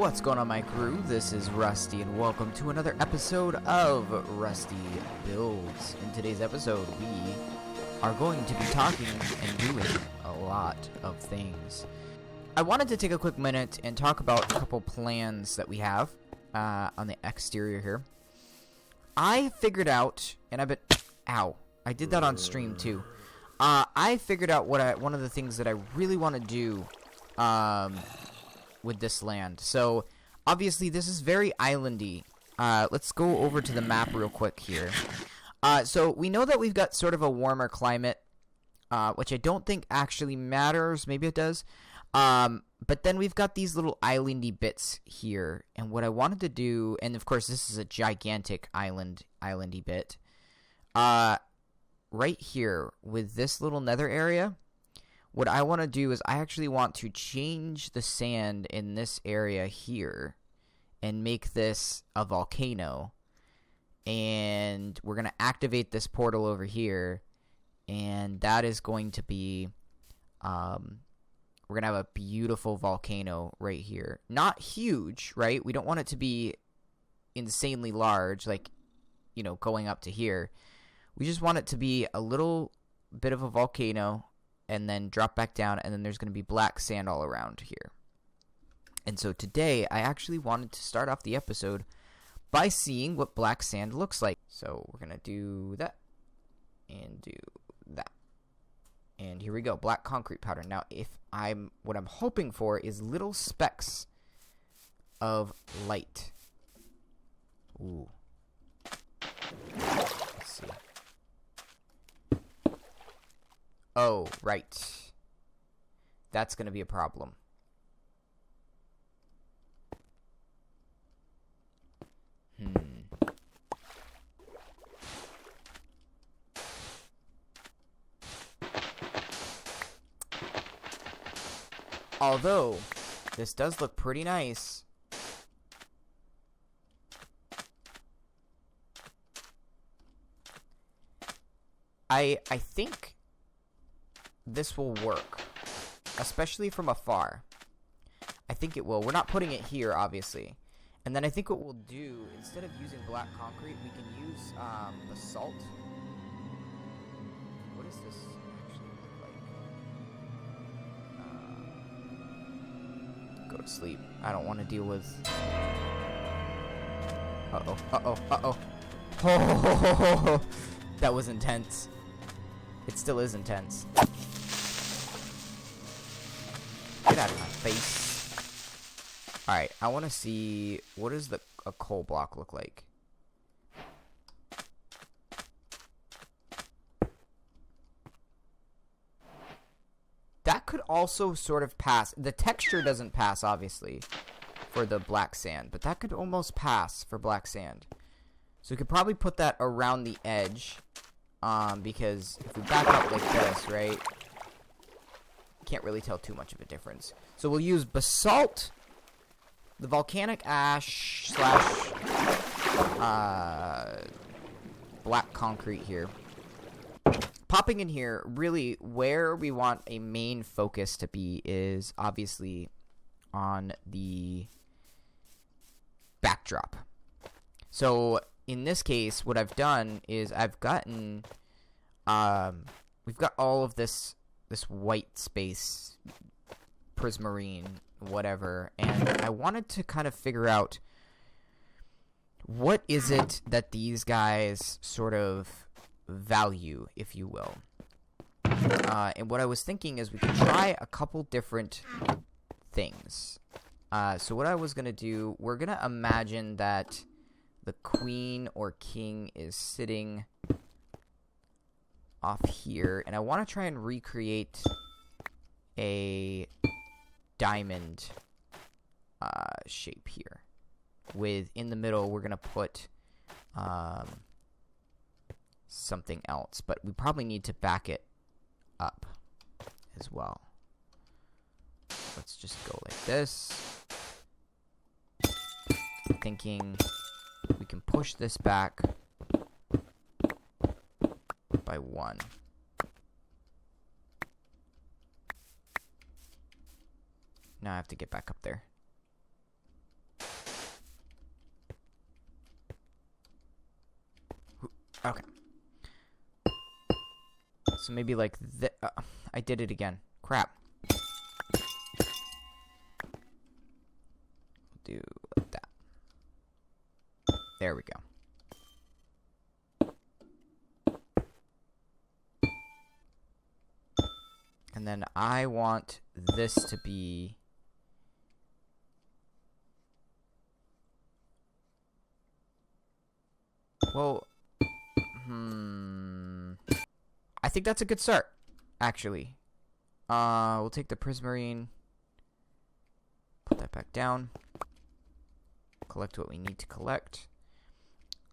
What's going on, my crew? This is Rusty, and welcome to another episode of Rusty Builds. In today's episode, we are going to be talking and doing a lot of things. I wanted to take a quick minute and talk about a couple plans that we have on the exterior here. I figured out, and I've been... Ow. I did that on stream, too. I figured out one of the things that I really want to do with this land. So, obviously, this is very islandy. Let's go over to the map real quick here. So, we know that we've got sort of a warmer climate, which I don't think actually matters. Maybe it does. But then we've got these little islandy bits here. And what I wanted to do, and of course, this is a gigantic islandy bit. Right here, with this little nether area, what I want to do is I actually want to change the sand in this area here and make this a volcano. And we're going to activate this portal over here. And that is going to be, we're going to have a beautiful volcano right here. Not huge, right? We don't want it to be insanely large, like, you know, going up to here. We just want it to be a little bit of a volcano and then drop back down, and then there's going to be black sand all around here. And so today, I actually wanted to start off the episode by seeing what black sand looks like. So we're going to do that and do that. And here we go, black concrete powder. Now, what I'm hoping for is little specks of light. Ooh. Let's see. Oh, right. That's going to be a problem. Although, this does look pretty nice. I think this will work, especially from afar. I think it will. We're not putting it here, obviously. And then I think what we'll do, instead of using black concrete, we can use basalt. What does this actually look like? Go to sleep. I don't want to deal with... Uh-oh, uh-oh, uh-oh. Oh, that was intense. It still is intense. Get out of my face. Alright, I want to see, what does a coal block look like? That could also sort of pass. The texture doesn't pass, obviously, for the black sand, but that could almost pass for black sand. So we could probably put that around the edge, because if we back up like this, right? Can't really tell too much of a difference. So we'll use basalt, the volcanic ash slash black concrete here. Popping in here, really where we want a main focus to be is obviously on the backdrop. So in this case, what I've done is I've gotten, we've got all of this white space, prismarine, whatever, and I wanted to kind of figure out what is it that these guys sort of value, if you will. And what I was thinking is we could try a couple different things. So what I was going to do, we're going to imagine that the queen or king is sitting off here, and I want to try and recreate a diamond shape here. With, in the middle, we're going to put something else, but we probably need to back it up as well. Let's just go like this. Thinking we can push this back by 1. Now I have to get back up there. Okay. So maybe like I did it again. Crap. Do like that. There we go. And then I want this to be... Well, I think that's a good start, actually. We'll take the prismarine, put that back down, collect what we need to collect.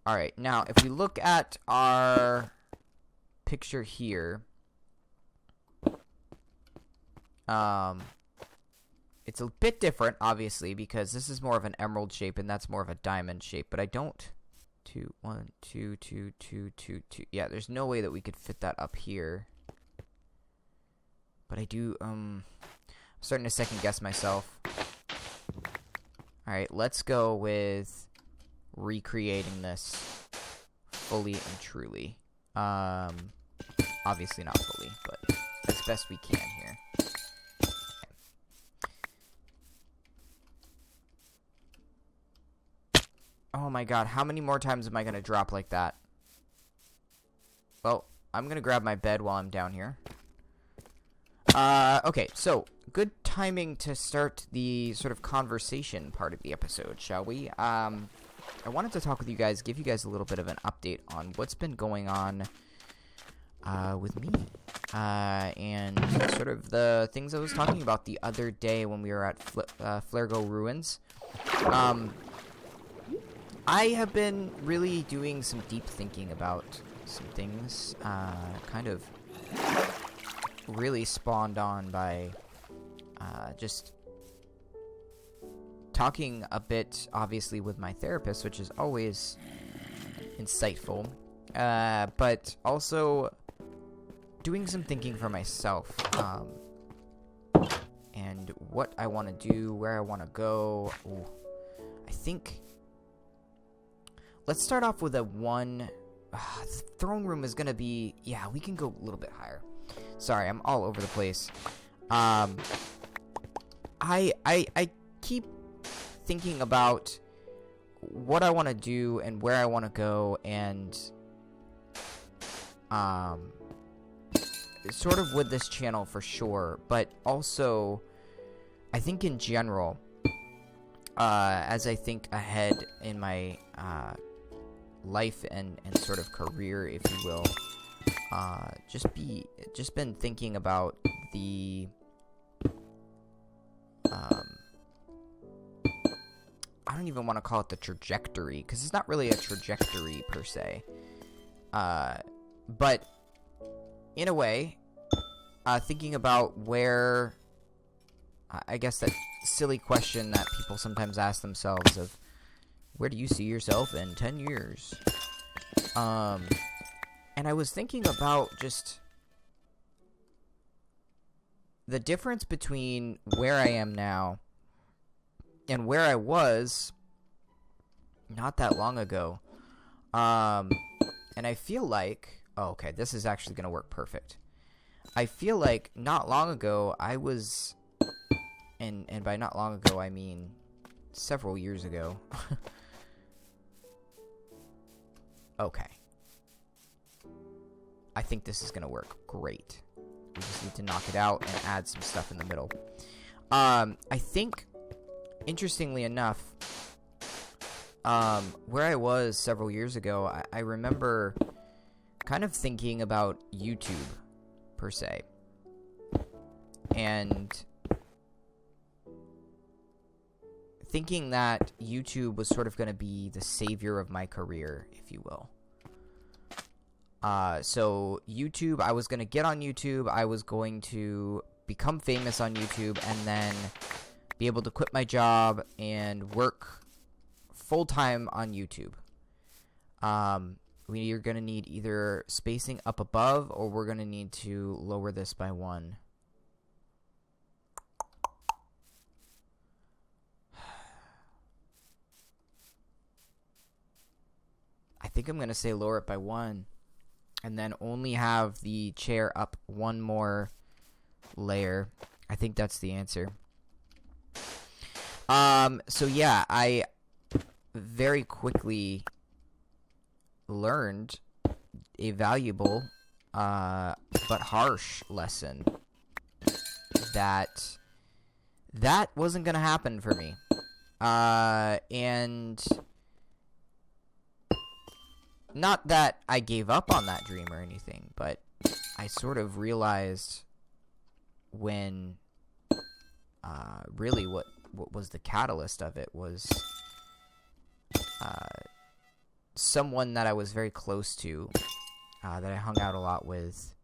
Alright, now, if we look at our picture here, it's a bit different, obviously, because this is more of an emerald shape and that's more of a diamond shape, but I don't... 2, 1, 2, 2, 2, 2, 2. Yeah, there's no way that we could fit that up here. But I do, I'm starting to second guess myself. Alright, let's go with recreating this fully and truly. Obviously not fully, but as best we can here. Oh my god, how many more times am I going to drop like that? Well, I'm going to grab my bed while I'm down here. Okay, so, good timing to start the sort of conversation part of the episode, shall we? I wanted to talk with you guys, give you guys a little bit of an update on what's been going on with me. And sort of the things I was talking about the other day when we were at Flairgo Ruins. I have been really doing some deep thinking about some things, kind of really spawned on by just talking a bit, obviously, with my therapist, which is always insightful, but also doing some thinking for myself, and what I want to do, where I want to go. Ooh, I think... Let's start off with a 1. The throne room is going to be... Yeah, we can go a little bit higher. Sorry, I'm all over the place. I keep thinking about what I want to do and where I want to go, and sort of with this channel for sure, but also I think in general, as I think ahead in my life and sort of career, if you will, just been thinking about the I don't even want to call it the trajectory, because it's not really a trajectory per se, but in a way, thinking about where, I guess that silly question that people sometimes ask themselves of, where do you see yourself in 10 years? And I was thinking about just the difference between where I am now and where I was not that long ago. And I feel like... Oh, okay, this is actually going to work perfect. I feel like not long ago I was... And by not long ago, I mean several years ago. Okay. I think this is going to work great. We just need to knock it out and add some stuff in the middle. I think, interestingly enough, where I was several years ago, I remember kind of thinking about YouTube, per se. And thinking that YouTube was sort of going to be the savior of my career, if you will. So YouTube, I was going to get on YouTube, I was going to become famous on YouTube, and then be able to quit my job and work full-time on YouTube. We are going to need either spacing up above, or we're going to need to lower this by 1. I think I'm going to say lower it by 1. And then only have the chair up 1 more layer. I think that's the answer. So yeah, I very quickly learned a valuable but harsh lesson that wasn't gonna happen for me. And not that I gave up on that dream or anything, but I sort of realized when really what was the catalyst of it was someone that I was very close to, that I hung out a lot with,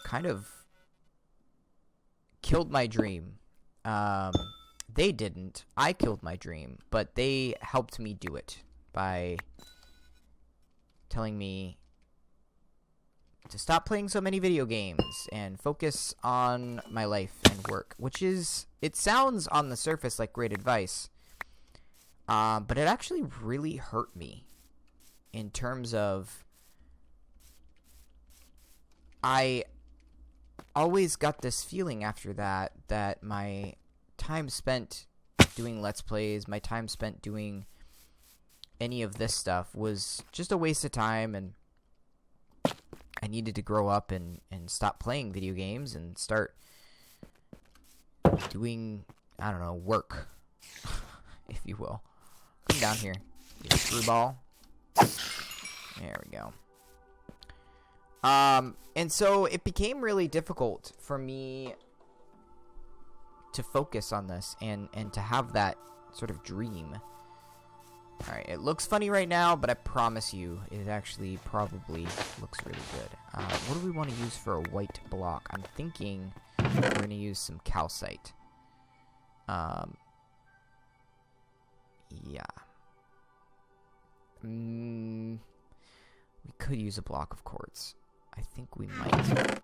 kind of killed my dream. They didn't. I killed my dream, but they helped me do it by telling me to stop playing so many video games and focus on my life and work, which is, it sounds on the surface like great advice, but it actually really hurt me in terms of I always got this feeling after that my time spent doing Let's Plays, my time spent doing any of this stuff was just a waste of time, and I needed to grow up and stop playing video games and start doing, I don't know, work, if you will. Come down here, you screwball. There we go. And so it became really difficult for me to focus on this and to have that sort of dream. Alright, it looks funny right now, but I promise you, it actually probably looks really good. What do we want to use for a white block? I'm thinking we're going to use some calcite. Yeah. We could use a block of quartz. I think we might.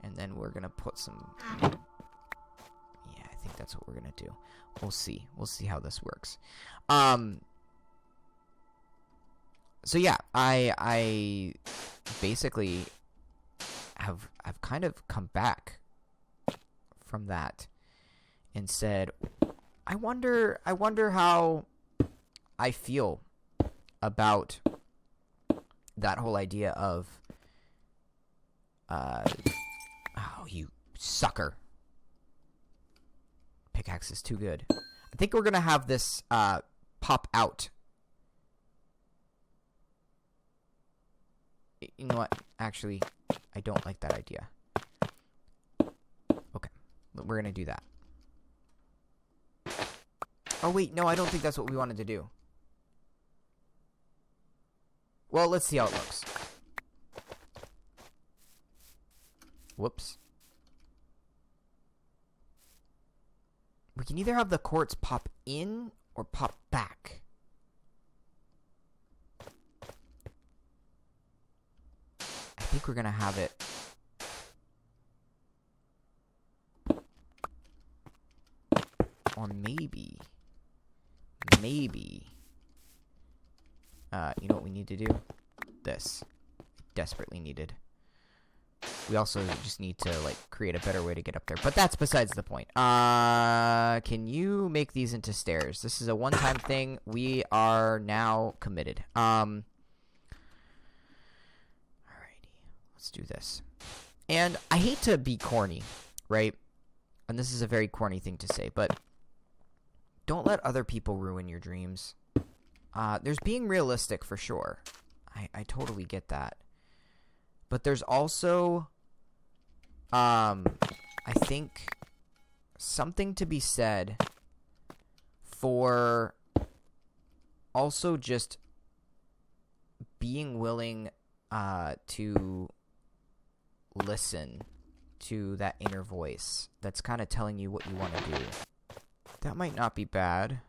And then we're going to put some... Yeah, I think that's what we're going to do. We'll see. We'll see how this works. So yeah, I basically I've kind of come back from that and said, I wonder how I feel about that whole idea of oh, you sucker. Pickaxe is too good. I think we're gonna have this pop out. You know what? Actually, I don't like that idea. Okay. We're going to do that. Oh, wait. No, I don't think that's what we wanted to do. Well, let's see how it looks. Whoops. We can either have the quartz pop in or pop back. I think we're gonna have it or maybe you know what we need to do? This. Desperately needed. We also just need to like create a better way to get up there, but that's besides the point. Can you make these into stairs? This is a one-time thing. We are now committed. Let's do this. And I hate to be corny, right? And this is a very corny thing to say, but don't let other people ruin your dreams. There's being realistic for sure. I totally get that. But there's also, I think, something to be said for also just being willing to listen to that inner voice that's kind of telling you what you want to do. That might not be bad.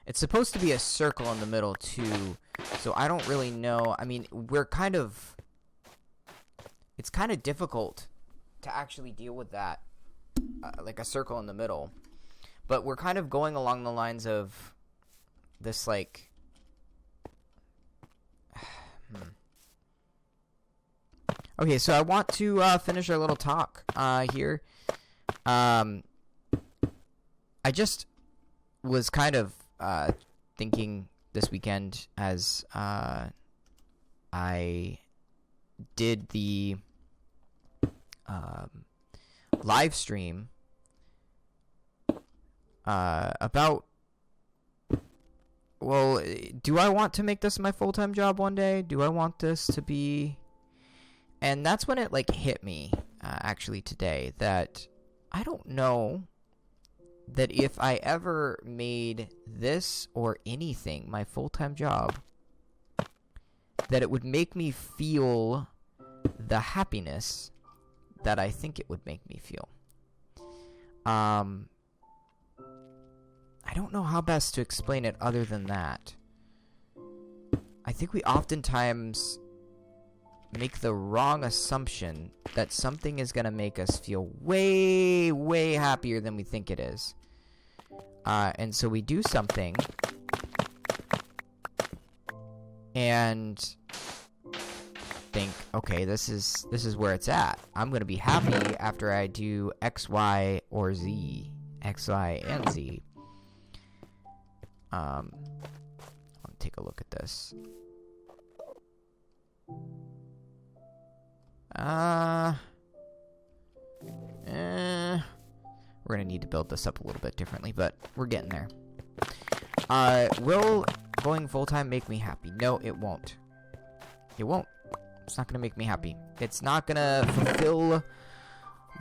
It's supposed to be a circle in the middle too, so I don't really know. I mean, it's kind of difficult to actually deal with that, like a circle in the middle. But we're kind of going along the lines of this, like, Okay, so I want to finish our little talk here. I just was kind of thinking this weekend as I did the live stream about, well, do I want to make this my full-time job one day? Do I want this to be... And that's when it, like, hit me, actually, today, that I don't know that if I ever made this or anything my full-time job, that it would make me feel the happiness that I think it would make me feel. I don't know how best to explain it other than that. I think we oftentimes make the wrong assumption that something is going to make us feel way, way happier than we think it is. And so we do something and think, okay, this is where it's at. I'm going to be happy after I do X, Y, or Z. X, Y, and Z. I'll take a look at this. We're gonna need to build this up a little bit differently, but we're getting there. Will going full-time make me happy? No, it won't. It won't. It's not gonna make me happy. It's not gonna fulfill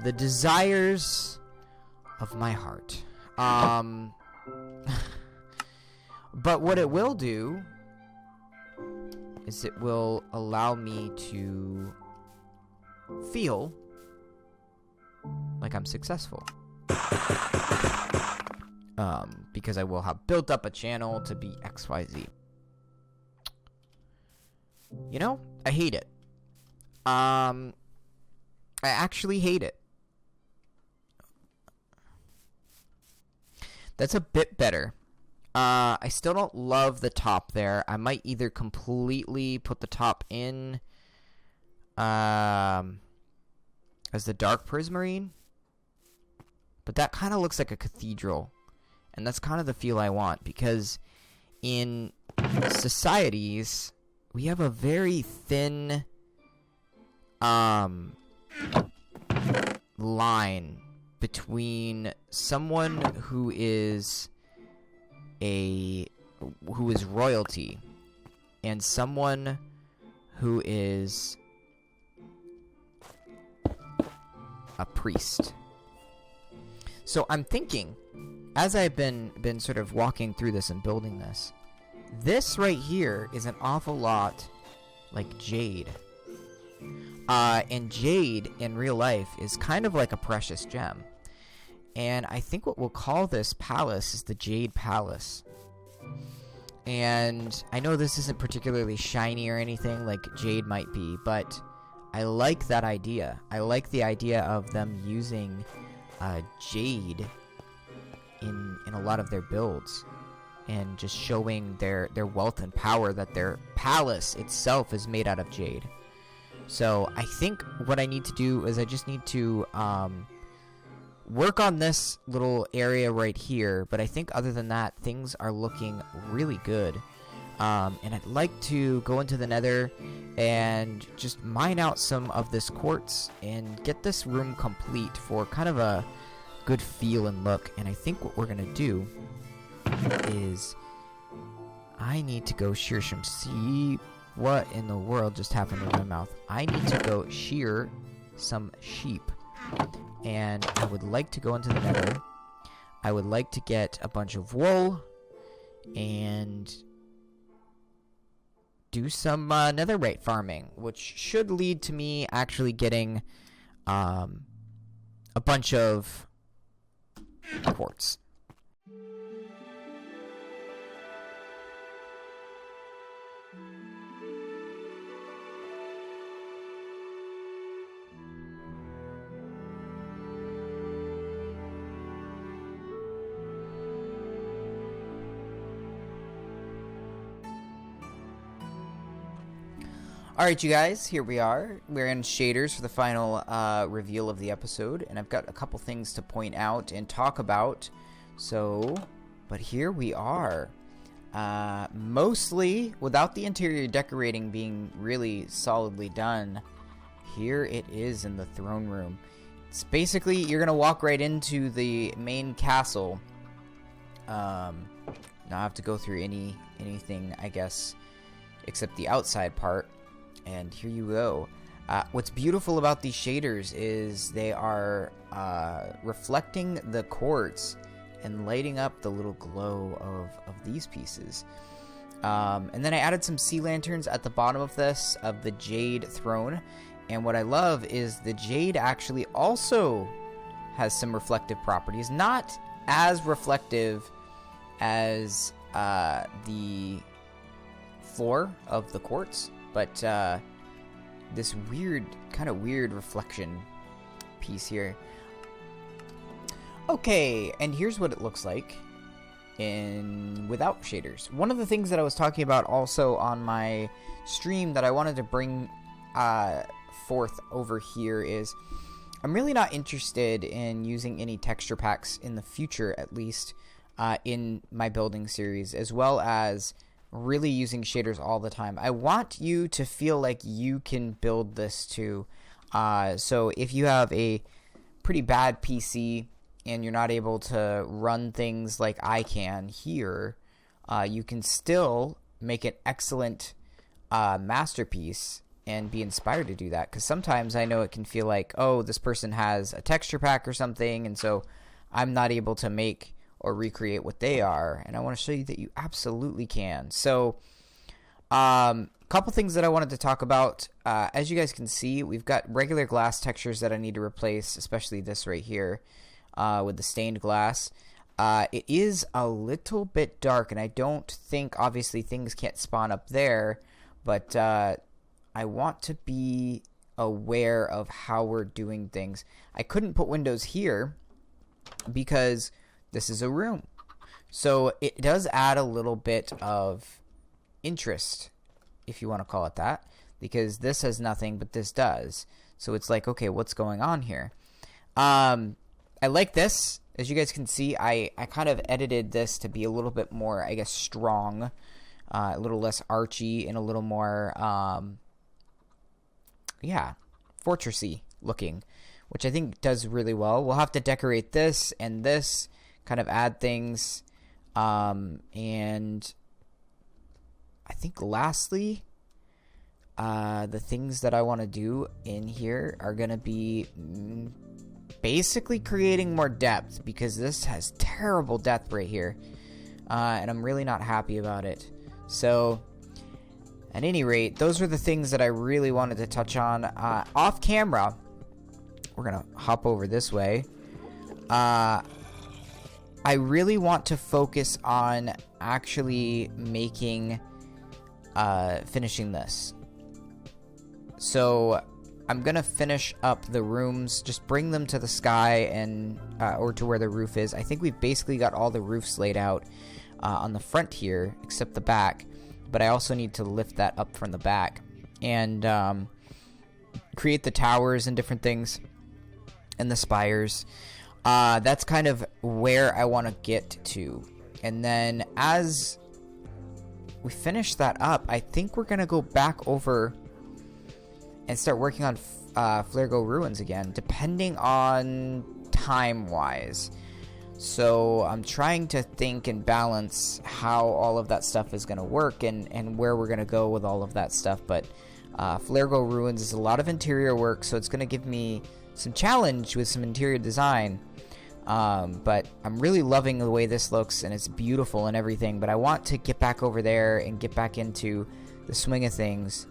the desires of my heart. But what it will do is it will allow me to feel like I'm successful. Because I will have built up a channel to be XYZ. You know, I hate it. I actually hate it. That's a bit better. I still don't love the top there. I might either completely put the top in as the dark prismarine, but that kind of looks like a cathedral, and that's kind of the feel I want, because in societies we have a very thin line between someone who is royalty and someone who is a priest. So I'm thinking, as I've been sort of walking through this and building this right here is an awful lot like Jade. And Jade in real life is kind of like a precious gem. And I think what we'll call this palace is the Jade Palace. And I know this isn't particularly shiny or anything like Jade might be, but I like that idea. I like the idea of them using Jade in a lot of their builds, and just showing their wealth and power, that their palace itself is made out of Jade. So I think what I need to do is I just need to work on this little area right here, but I think other than that, things are looking really good. And I'd like to go into the nether and just mine out some of this quartz and get this room complete for kind of a good feel and look. And I think what we're going to do is I need to go shear some sheep. What in the world just happened in my mouth? I need to go shear some sheep. And I would like to go into the nether. I would like to get a bunch of wool and do some netherite farming, which should lead to me actually getting a bunch of quartz. Alright, you guys, here we are. We're in shaders for the final reveal of the episode, and I've got a couple things to point out and talk about. But here we are. Mostly, without the interior decorating being really solidly done, here it is in the throne room. It's basically, you're going to walk right into the main castle. Not have to go through anything, I guess, except the outside part. And here you go. What's beautiful about these shaders is they are reflecting the quartz and lighting up the little glow of these pieces. And then I added some sea lanterns at the bottom of this, of the Jade throne. And what I love is the Jade actually also has some reflective properties. Not as reflective as the floor of the quartz, but this kind of weird reflection piece here. Okay, and here's what it looks like without shaders. One of the things that I was talking about also on my stream that I wanted to bring forth over here is I'm really not interested in using any texture packs in the future, at least in my building series, as well as really using shaders all the time. I want you to feel like you can build this too. So if you have a pretty bad PC and you're not able to run things like I can here, you can still make an excellent masterpiece and be inspired to do that. Because sometimes I know it can feel like, oh, this person has a texture pack or something, and so I'm not able to make or recreate what they are, and I want to show you that you absolutely can. So, couple things that I wanted to talk about. As you guys can see, we've got regular glass textures that I need to replace, especially this right here with the stained glass. It is a little bit dark, and I don't think, obviously, things can't spawn up there, but I want to be aware of how we're doing things. I couldn't put windows here because this is a room. So it does add a little bit of interest, if you want to call it that, because this has nothing, but this does. So it's like, okay, what's going on here? I like this. As you guys can see, I kind of edited this to be a little bit more, I guess, strong, a little less archy, and a little more, fortressy looking, which I think does really well. We'll have to decorate this and this, kind of add things, and I think lastly, the things that I want to do in here are going to be basically creating more depth, because this has terrible depth right here, and I'm really not happy about it. So at any rate, those are the things that I really wanted to touch on. Off camera, we're going to hop over this way. I really want to focus on actually finishing this. So I'm going to finish up the rooms, just bring them to the sky and or to where the roof is. I think we've basically got all the roofs laid out on the front here, except the back. But I also need to lift that up from the back and create the towers and different things and the spires. That's kind of where I want to get to. And then as we finish that up, I think we're going to go back over and start working on Flairgo Ruins again, depending on time-wise. So I'm trying to think and balance how all of that stuff is going to work and where we're going to go with all of that stuff. But Flairgo Ruins is a lot of interior work, so it's going to give me some challenge with some interior design. But I'm really loving the way this looks, and it's beautiful and everything. But I want to get back over there and get back into the swing of things.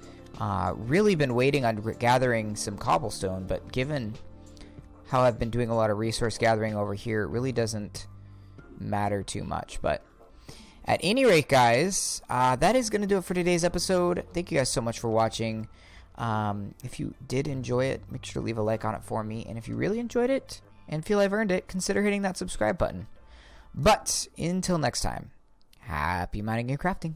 Really been waiting on gathering some cobblestone, but given how I've been doing a lot of resource gathering over here, it really doesn't matter too much. But at any rate, guys, that is going to do it for today's episode. Thank you guys so much for watching. If you did enjoy it, make sure to leave a like on it for me. And if you really enjoyed it and feel I've earned it, consider hitting that subscribe button. But until next time, happy mining and crafting.